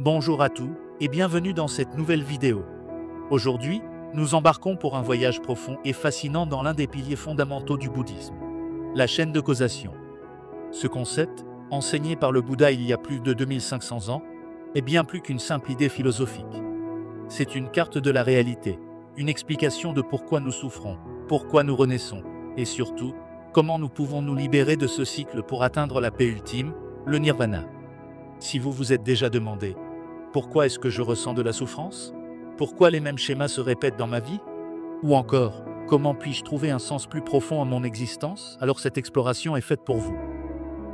Bonjour à tous et bienvenue dans cette nouvelle vidéo. Aujourd'hui, nous embarquons pour un voyage profond et fascinant dans l'un des piliers fondamentaux du bouddhisme, la chaîne de causation. Ce concept, enseigné par le Bouddha il y a plus de 2500 ans, est bien plus qu'une simple idée philosophique. C'est une carte de la réalité, une explication de pourquoi nous souffrons, pourquoi nous renaissons, et surtout, comment nous pouvons nous libérer de ce cycle pour atteindre la paix ultime, le nirvana. Si vous vous êtes déjà demandé « Pourquoi est-ce que je ressens de la souffrance ? Pourquoi les mêmes schémas se répètent dans ma vie ? Ou encore, comment puis-je trouver un sens plus profond à mon existence ?» Alors cette exploration est faite pour vous.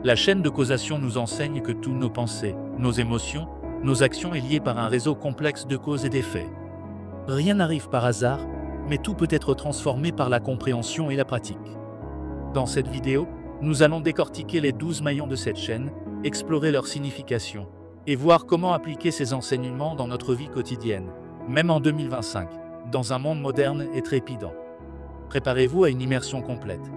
La chaîne de causation nous enseigne que toutes nos pensées, nos émotions, nos actions est liées par un réseau complexe de causes et d'effets. Rien n'arrive par hasard, mais tout peut être transformé par la compréhension et la pratique. Dans cette vidéo, nous allons décortiquer les 12 maillons de cette chaîne, explorer leur signification, et voir comment appliquer ces enseignements dans notre vie quotidienne, même en 2025, dans un monde moderne et trépidant. Préparez-vous à une immersion complète.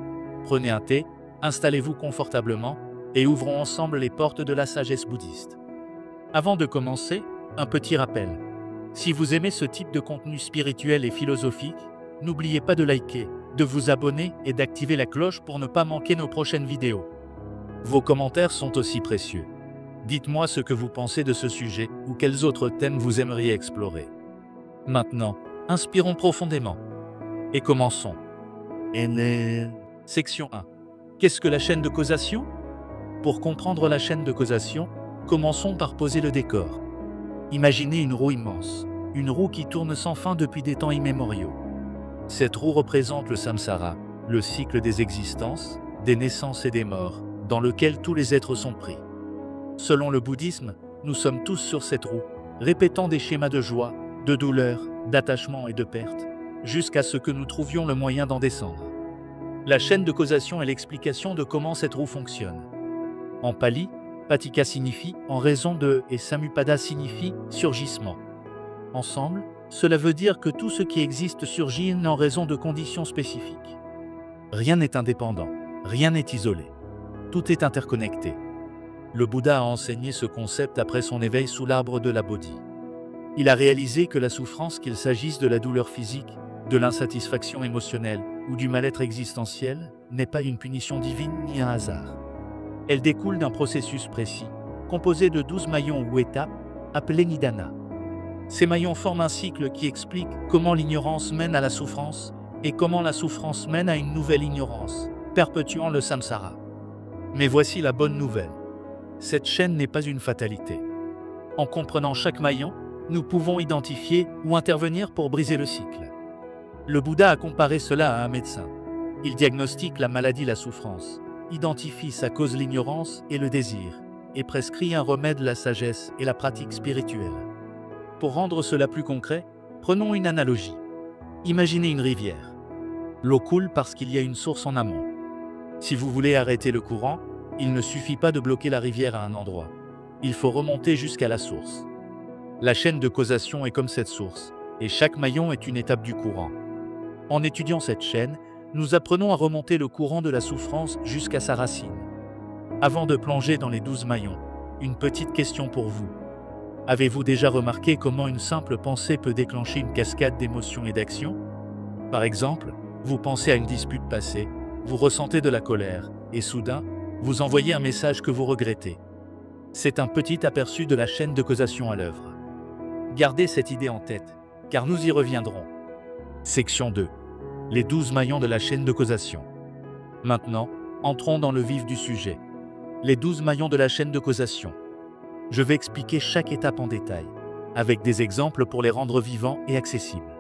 Prenez un thé, installez-vous confortablement, et ouvrons ensemble les portes de la sagesse bouddhiste. Avant de commencer, un petit rappel. Si vous aimez ce type de contenu spirituel et philosophique, n'oubliez pas de liker, de vous abonner et d'activer la cloche pour ne pas manquer nos prochaines vidéos. Vos commentaires sont aussi précieux. Dites-moi ce que vous pensez de ce sujet ou quels autres thèmes vous aimeriez explorer. Maintenant, inspirons profondément. Et commençons. Section 1. Qu'est-ce que la chaîne de causation ? Pour comprendre la chaîne de causation, commençons par poser le décor. Imaginez une roue immense, une roue qui tourne sans fin depuis des temps immémoriaux. Cette roue représente le samsara, le cycle des existences, des naissances et des morts, dans lequel tous les êtres sont pris. Selon le bouddhisme, nous sommes tous sur cette roue, répétant des schémas de joie, de douleur, d'attachement et de perte, jusqu'à ce que nous trouvions le moyen d'en descendre. La chaîne de causation est l'explication de comment cette roue fonctionne. En pali, patika signifie en raison de et samuppada signifie surgissement. Ensemble, cela veut dire que tout ce qui existe surgit en raison de conditions spécifiques. Rien n'est indépendant, rien n'est isolé. Tout est interconnecté. Le Bouddha a enseigné ce concept après son éveil sous l'arbre de la Bodhi. Il a réalisé que la souffrance, qu'il s'agisse de la douleur physique, de l'insatisfaction émotionnelle ou du mal-être existentiel, n'est pas une punition divine ni un hasard. Elle découle d'un processus précis, composé de 12 maillons ou étapes, appelés nidana. Ces maillons forment un cycle qui explique comment l'ignorance mène à la souffrance et comment la souffrance mène à une nouvelle ignorance, perpétuant le samsara. Mais voici la bonne nouvelle. Cette chaîne n'est pas une fatalité. En comprenant chaque maillon, nous pouvons identifier ou intervenir pour briser le cycle. Le Bouddha a comparé cela à un médecin. Il diagnostique la maladie, la souffrance, identifie sa cause, l'ignorance et le désir, et prescrit un remède, la sagesse et la pratique spirituelle. Pour rendre cela plus concret, prenons une analogie. Imaginez une rivière. L'eau coule parce qu'il y a une source en amont. Si vous voulez arrêter le courant, il ne suffit pas de bloquer la rivière à un endroit. Il faut remonter jusqu'à la source. La chaîne de causation est comme cette source, et chaque maillon est une étape du courant. En étudiant cette chaîne, nous apprenons à remonter le courant de la souffrance jusqu'à sa racine. Avant de plonger dans les 12 maillons, une petite question pour vous. Avez-vous déjà remarqué comment une simple pensée peut déclencher une cascade d'émotions et d'actions ? Par exemple, vous pensez à une dispute passée, vous ressentez de la colère, et soudain, vous envoyez un message que vous regrettez. C'est un petit aperçu de la chaîne de causation à l'œuvre. Gardez cette idée en tête, car nous y reviendrons. Section 2. Les 12 maillons de la chaîne de causation. Maintenant, entrons dans le vif du sujet. Les 12 maillons de la chaîne de causation. Je vais expliquer chaque étape en détail, avec des exemples pour les rendre vivants et accessibles.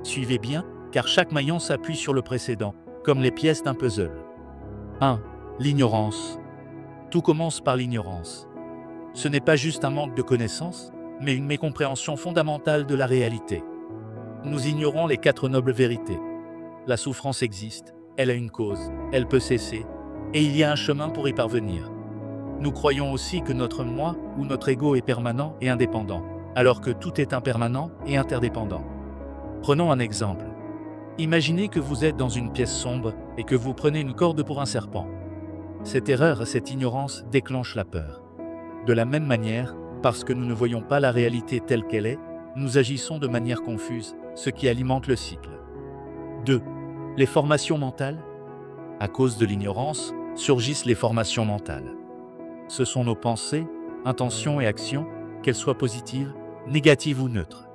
Suivez bien, car chaque maillon s'appuie sur le précédent, comme les pièces d'un puzzle. 1. L'ignorance. Tout commence par l'ignorance. Ce n'est pas juste un manque de connaissances, mais une mécompréhension fondamentale de la réalité. Nous ignorons les 4 nobles vérités. La souffrance existe, elle a une cause, elle peut cesser, et il y a un chemin pour y parvenir. Nous croyons aussi que notre moi ou notre ego est permanent et indépendant, alors que tout est impermanent et interdépendant. Prenons un exemple. Imaginez que vous êtes dans une pièce sombre et que vous prenez une corde pour un serpent. Cette erreur, cette ignorance déclenche la peur. De la même manière, Parce que nous ne voyons pas la réalité telle qu'elle est, nous agissons de manière confuse, ce qui alimente le cycle. 2. Les formations mentales. À cause de l'ignorance, surgissent les formations mentales. Ce sont nos pensées, intentions et actions, qu'elles soient positives, négatives ou neutres.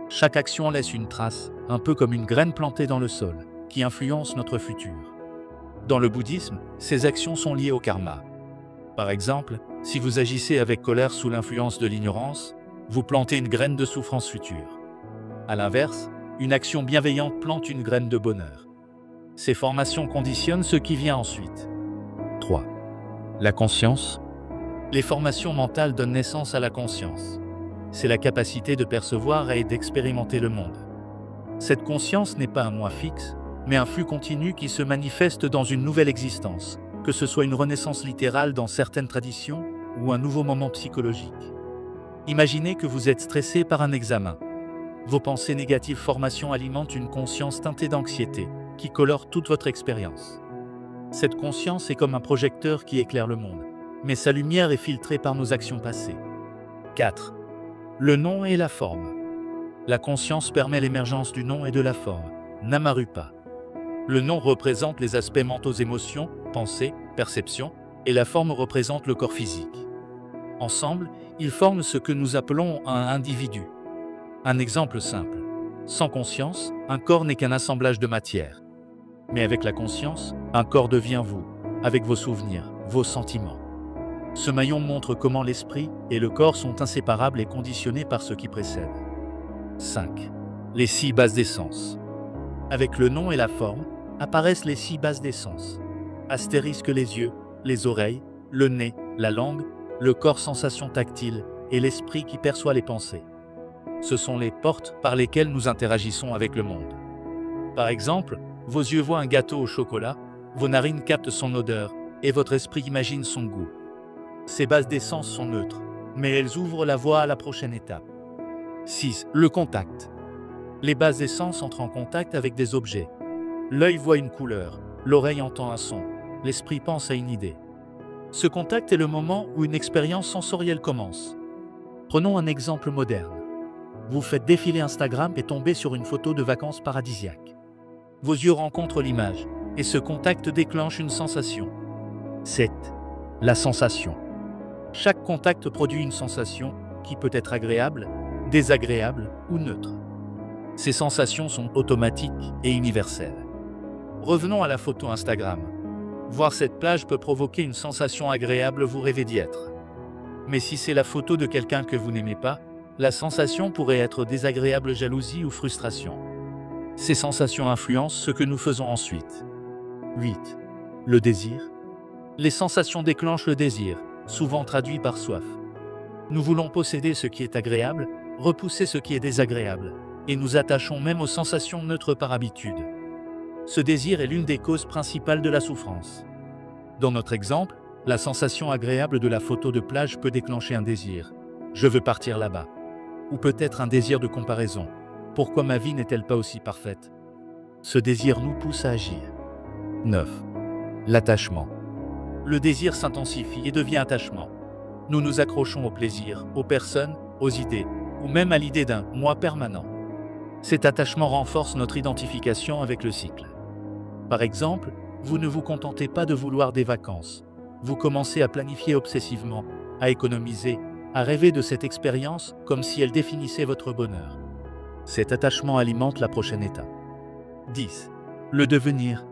Chaque action laisse une trace, un peu comme une graine plantée dans le sol, qui influence notre futur. Dans le bouddhisme, ces actions sont liées au karma. Par exemple, si vous agissez avec colère sous l'influence de l'ignorance, vous plantez une graine de souffrance future. À l'inverse, une action bienveillante plante une graine de bonheur. Ces formations conditionnent ce qui vient ensuite. 3. La conscience. Les formations mentales donnent naissance à la conscience. C'est la capacité de percevoir et d'expérimenter le monde. Cette conscience n'est pas un moi fixe, mais un flux continu qui se manifeste dans une nouvelle existence, que ce soit une renaissance littérale dans certaines traditions ou un nouveau moment psychologique. Imaginez que vous êtes stressé par un examen. Vos pensées négatives formations alimentent une conscience teintée d'anxiété, qui colore toute votre expérience. Cette conscience est comme un projecteur qui éclaire le monde, mais sa lumière est filtrée par nos actions passées. 4. Le nom et la forme. La conscience permet l'émergence du nom et de la forme, Namarupa. Le nom représente les aspects mentaux, émotions, pensées, perceptions, et la forme représente le corps physique. Ensemble, ils forment ce que nous appelons un individu. Un exemple simple. Sans conscience, un corps n'est qu'un assemblage de matière. Mais avec la conscience, un corps devient vous, avec vos souvenirs, vos sentiments. Ce maillon montre comment l'esprit et le corps sont inséparables et conditionnés par ce qui précède. 5. Les 6 bases d'essence. Avec le nom et la forme, apparaissent les 6 bases d'essence. Astérisque les yeux, les oreilles, le nez, la langue, le corps sensation tactile et l'esprit qui perçoit les pensées. Ce sont les portes par lesquelles nous interagissons avec le monde. Par exemple, vos yeux voient un gâteau au chocolat, vos narines captent son odeur et votre esprit imagine son goût. Ces bases d'essence sont neutres, mais elles ouvrent la voie à la prochaine étape. 6. Le contact. Les bases d'essence entrent en contact avec des objets. L'œil voit une couleur, l'oreille entend un son, l'esprit pense à une idée. Ce contact est le moment où une expérience sensorielle commence. Prenons un exemple moderne. Vous faites défiler Instagram et tombez sur une photo de vacances paradisiaques. Vos yeux rencontrent l'image, et ce contact déclenche une sensation. 7. La sensation. Chaque contact produit une sensation qui peut être agréable, désagréable ou neutre. Ces sensations sont automatiques et universelles. Revenons à la photo Instagram. Voir cette plage peut provoquer une sensation agréable, vous rêvez d'y être. Mais si c'est la photo de quelqu'un que vous n'aimez pas, la sensation pourrait être désagréable, jalousie ou frustration. Ces sensations influencent ce que nous faisons ensuite. 8. Le désir. Les sensations déclenchent le désir, souvent traduit par soif. Nous voulons posséder ce qui est agréable, repousser ce qui est désagréable, et nous attachons même aux sensations neutres par habitude. Ce désir est l'une des causes principales de la souffrance. Dans notre exemple, la sensation agréable de la photo de plage peut déclencher un désir. Je veux partir là-bas. Ou peut-être un désir de comparaison. Pourquoi ma vie n'est-elle pas aussi parfaite? Ce désir nous pousse à agir. 9. L'attachement. Le désir s'intensifie et devient attachement. Nous nous accrochons au plaisir, aux personnes, aux idées, ou même à l'idée d'un « moi » permanent. Cet attachement renforce notre identification avec le cycle. Par exemple, vous ne vous contentez pas de vouloir des vacances. Vous commencez à planifier obsessivement, à économiser, à rêver de cette expérience comme si elle définissait votre bonheur. Cet attachement alimente la prochaine étape. 10. Le devenir.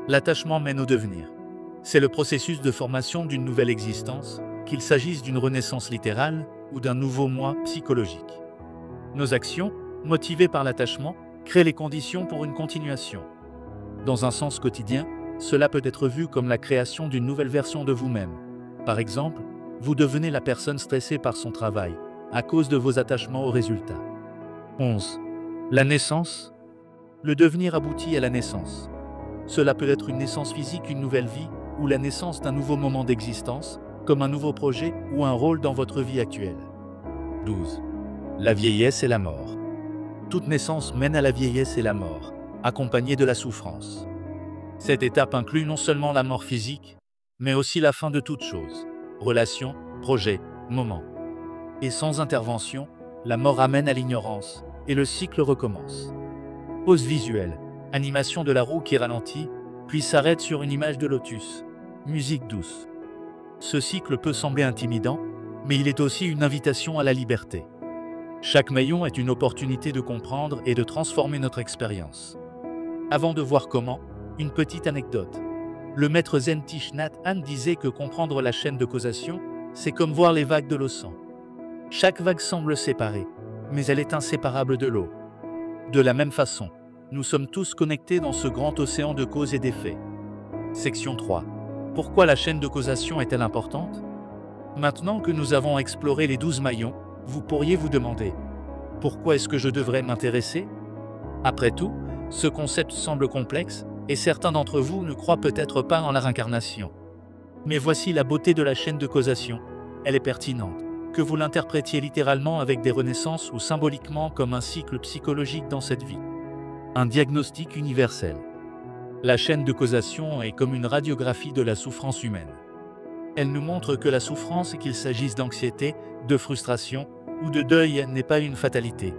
L'attachement mène au devenir. C'est le processus de formation d'une nouvelle existence, qu'il s'agisse d'une renaissance littérale ou d'un nouveau moi psychologique. Nos actions, motivées par l'attachement, créent les conditions pour une continuation. Dans un sens quotidien, cela peut être vu comme la création d'une nouvelle version de vous-même. Par exemple, vous devenez la personne stressée par son travail, à cause de vos attachements aux résultats. 11. La naissance. Le devenir aboutit à la naissance. Cela peut être une naissance physique, une nouvelle vie, ou la naissance d'un nouveau moment d'existence, comme un nouveau projet ou un rôle dans votre vie actuelle. 12. La vieillesse et la mort. Toute naissance mène à la vieillesse et la mort, accompagnée de la souffrance. Cette étape inclut non seulement la mort physique, mais aussi la fin de toute chose. Relations, projets, moments. Et sans intervention, la mort amène à l'ignorance, et le cycle recommence. Pause visuelle, animation de la roue qui ralentit, puis s'arrête sur une image de lotus. Musique douce. Ce cycle peut sembler intimidant, mais il est aussi une invitation à la liberté. Chaque maillon est une opportunité de comprendre et de transformer notre expérience. Avant de voir comment, une petite anecdote. Le maître zen Thich Nhat Hanh disait que comprendre la chaîne de causation, c'est comme voir les vagues de l'océan. Chaque vague semble séparée, mais elle est inséparable de l'eau. De la même façon, nous sommes tous connectés dans ce grand océan de causes et d'effets. Section 3. Pourquoi la chaîne de causation est-elle importante? Maintenant que nous avons exploré les 12 maillons, vous pourriez vous demander « Pourquoi est-ce que je devrais m'intéresser ?» Après tout, ce concept semble complexe, et certains d'entre vous ne croient peut-être pas en la réincarnation. Mais voici la beauté de la chaîne de causation. Elle est pertinente, que vous l'interprétiez littéralement avec des renaissances ou symboliquement comme un cycle psychologique dans cette vie. Un diagnostic universel. La chaîne de causation est comme une radiographie de la souffrance humaine. Elle nous montre que la souffrance, qu'il s'agisse d'anxiété, de frustration ou de deuil, n'est pas une fatalité.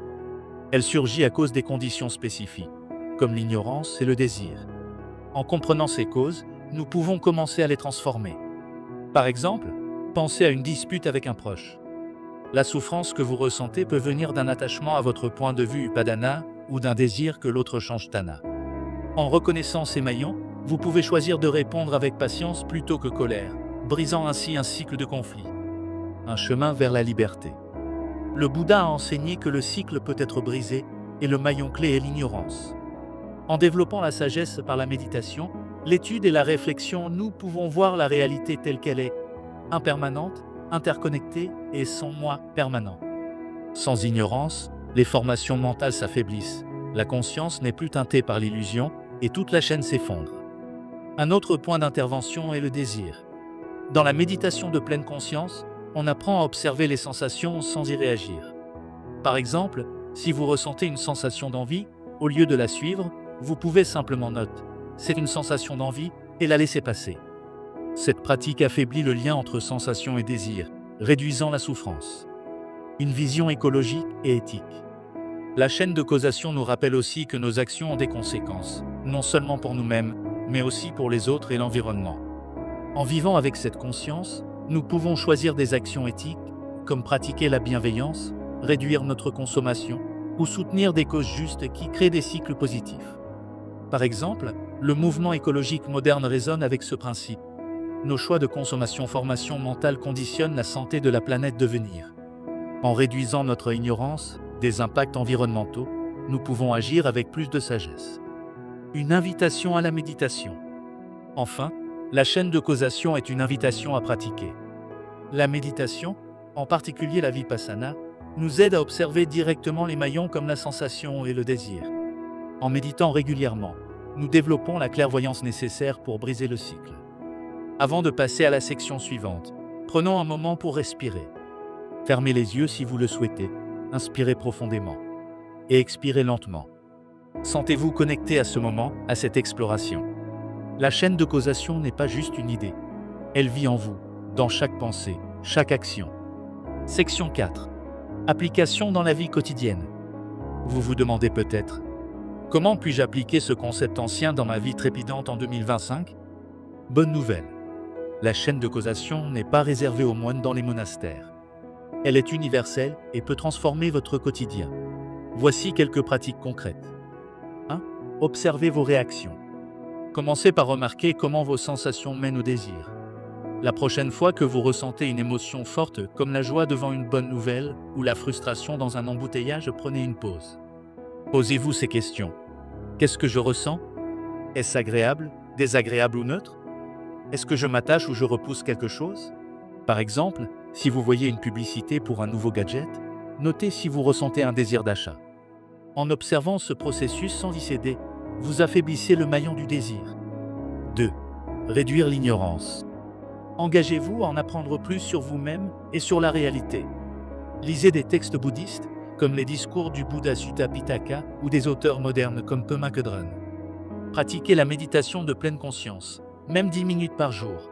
Elle surgit à cause des conditions spécifiques, comme l'ignorance et le désir. En comprenant ces causes, nous pouvons commencer à les transformer. Par exemple, pensez à une dispute avec un proche. La souffrance que vous ressentez peut venir d'un attachement à votre point de vue upadana ou d'un désir que l'autre change tana. En reconnaissant ces maillons, vous pouvez choisir de répondre avec patience plutôt que colère, brisant ainsi un cycle de conflit. Un chemin vers la liberté. Le Bouddha a enseigné que le cycle peut être brisé et le maillon clé est l'ignorance. En développant la sagesse par la méditation, l'étude et la réflexion, nous pouvons voir la réalité telle qu'elle est, impermanente, interconnectée et sans moi permanent. Sans ignorance, les formations mentales s'affaiblissent, la conscience n'est plus teintée par l'illusion et toute la chaîne s'effondre. Un autre point d'intervention est le désir. Dans la méditation de pleine conscience, on apprend à observer les sensations sans y réagir. Par exemple, si vous ressentez une sensation d'envie, au lieu de la suivre, vous pouvez simplement noter « c'est une sensation d'envie » et la laisser passer. Cette pratique affaiblit le lien entre sensation et désir, réduisant la souffrance. Une vision écologique et éthique. La chaîne de causation nous rappelle aussi que nos actions ont des conséquences, non seulement pour nous-mêmes, mais aussi pour les autres et l'environnement. En vivant avec cette conscience, nous pouvons choisir des actions éthiques, comme pratiquer la bienveillance, réduire notre consommation, ou soutenir des causes justes qui créent des cycles positifs. Par exemple, le mouvement écologique moderne résonne avec ce principe. Nos choix de consommation-formation mentale conditionnent la santé de la planète de venir. En réduisant notre ignorance des impacts environnementaux, nous pouvons agir avec plus de sagesse. Une invitation à la méditation. Enfin, la chaîne de causation est une invitation à pratiquer. La méditation, en particulier la vipassana, nous aide à observer directement les maillons comme la sensation et le désir. En méditant régulièrement, nous développons la clairvoyance nécessaire pour briser le cycle. Avant de passer à la section suivante, prenons un moment pour respirer. Fermez les yeux si vous le souhaitez, inspirez profondément et expirez lentement. Sentez-vous connecté à ce moment, à cette exploration. La chaîne de causation n'est pas juste une idée. Elle vit en vous, dans chaque pensée, chaque action. Section 4. Application dans la vie quotidienne. Vous vous demandez peut-être, comment puis-je appliquer ce concept ancien dans ma vie trépidante en 2025? Bonne nouvelle. La chaîne de causation n'est pas réservée aux moines dans les monastères. Elle est universelle et peut transformer votre quotidien. Voici quelques pratiques concrètes. 1. Observez vos réactions. Commencez par remarquer comment vos sensations mènent au désir. La prochaine fois que vous ressentez une émotion forte comme la joie devant une bonne nouvelle ou la frustration dans un embouteillage, prenez une pause. Posez-vous ces questions. Qu'est-ce que je ressens? Est-ce agréable, désagréable ou neutre? Est-ce que je m'attache ou je repousse quelque chose? Par exemple, si vous voyez une publicité pour un nouveau gadget, notez si vous ressentez un désir d'achat. En observant ce processus sans y céder, vous affaiblissez le maillon du désir. 2. Réduire l'ignorance. Engagez-vous à en apprendre plus sur vous-même et sur la réalité. Lisez des textes bouddhistes, comme les discours du Bouddha Sutta Pitaka ou des auteurs modernes comme Pema Chodron. Pratiquez la méditation de pleine conscience, même 10 minutes par jour.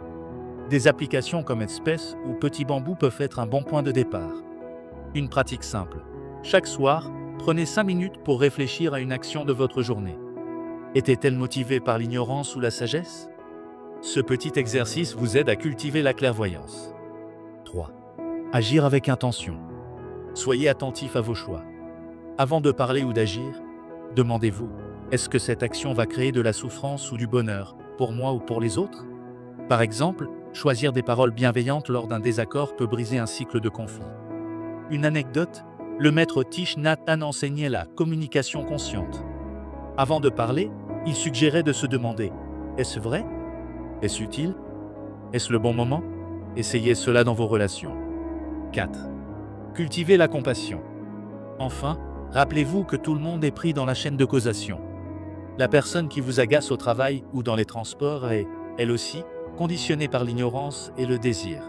Des applications comme Headspace ou Petit Bambou peuvent être un bon point de départ. Une pratique simple. Chaque soir, prenez 5 minutes pour réfléchir à une action de votre journée. Était-elle motivée par l'ignorance ou la sagesse? Ce petit exercice vous aide à cultiver la clairvoyance. 3. Agir avec intention. Soyez attentif à vos choix. Avant de parler ou d'agir, demandez-vous, est-ce que cette action va créer de la souffrance ou du bonheur, pour moi ou pour les autres? Par exemple, choisir des paroles bienveillantes lors d'un désaccord peut briser un cycle de conflit. Une anecdote, le maître Thich Nhat Hanh enseignait la communication consciente. Avant de parler, il suggérait de se demander, est-ce vrai? Est-ce utile? Est-ce le bon moment? Essayez cela dans vos relations. 4. Cultivez la compassion. Enfin, rappelez-vous que tout le monde est pris dans la chaîne de causation. La personne qui vous agace au travail ou dans les transports est, elle aussi, conditionnée par l'ignorance et le désir.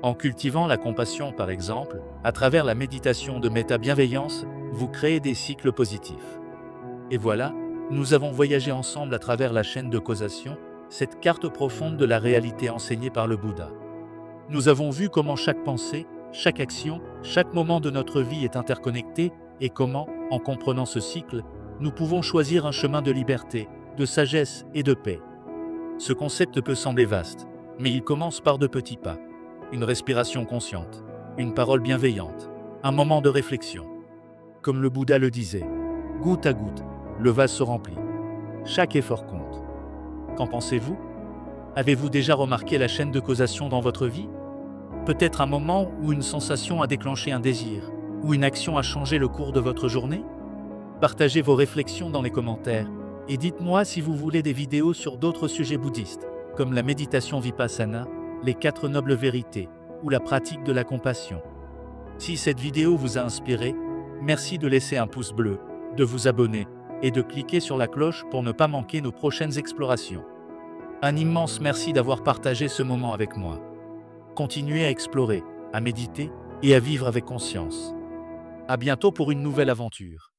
En cultivant la compassion, par exemple, à travers la méditation de méta-bienveillance, vous créez des cycles positifs. Et voilà, nous avons voyagé ensemble à travers la chaîne de causation, cette carte profonde de la réalité enseignée par le Bouddha. Nous avons vu comment chaque pensée, chaque action, chaque moment de notre vie est interconnecté et comment, en comprenant ce cycle, nous pouvons choisir un chemin de liberté, de sagesse et de paix. Ce concept peut sembler vaste, mais il commence par de petits pas. Une respiration consciente, une parole bienveillante, un moment de réflexion. Comme le Bouddha le disait, goutte à goutte, le vase se remplit. Chaque effort compte. Qu'en pensez-vous? Avez-vous déjà remarqué la chaîne de causation dans votre vie? Peut-être un moment où une sensation a déclenché un désir, ou une action a changé le cours de votre journée? Partagez vos réflexions dans les commentaires, et dites-moi si vous voulez des vidéos sur d'autres sujets bouddhistes, comme la méditation Vipassana, les 4 nobles vérités, ou la pratique de la compassion. Si cette vidéo vous a inspiré, merci de laisser un pouce bleu, de vous abonner, et de cliquer sur la cloche pour ne pas manquer nos prochaines explorations. Un immense merci d'avoir partagé ce moment avec moi. Continuez à explorer, à méditer, et à vivre avec conscience. À bientôt pour une nouvelle aventure.